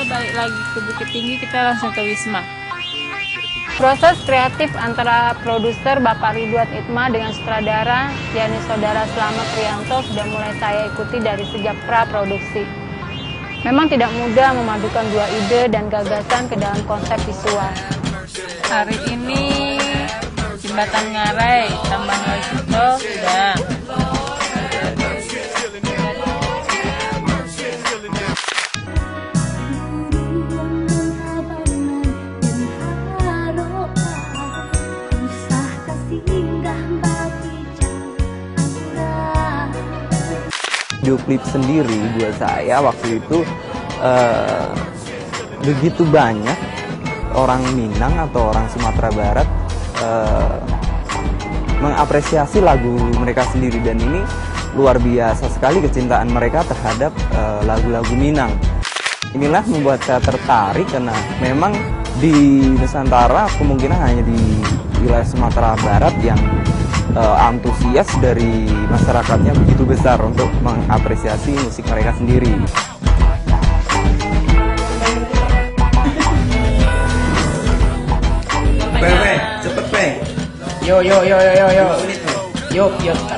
balik lagi ke Bukit Tinggi, kita langsung ke Wisma. Proses kreatif antara produser Bapak Ridwan Itma dengan sutradara yakni Saudara Slamet Rianto sudah mulai saya ikuti dari sejak pra-produksi. Memang tidak mudah memadukan dua ide dan gagasan ke dalam konsep visual. Hari ini Jembatan Ngarai, Tambang Wajuto sudah. Video klip sendiri buat saya waktu itu begitu banyak orang Minang atau orang Sumatera Barat mengapresiasi lagu mereka sendiri, dan ini luar biasa sekali kecintaan mereka terhadap lagu-lagu Minang. Inilah membuat saya tertarik karena memang di Nusantara kemungkinan hanya di wilayah Sumatera Barat yang antusias dari masyarakatnya begitu besar untuk mengapresiasi musik mereka sendiri. Cepet, cepet, Yo. Yuk.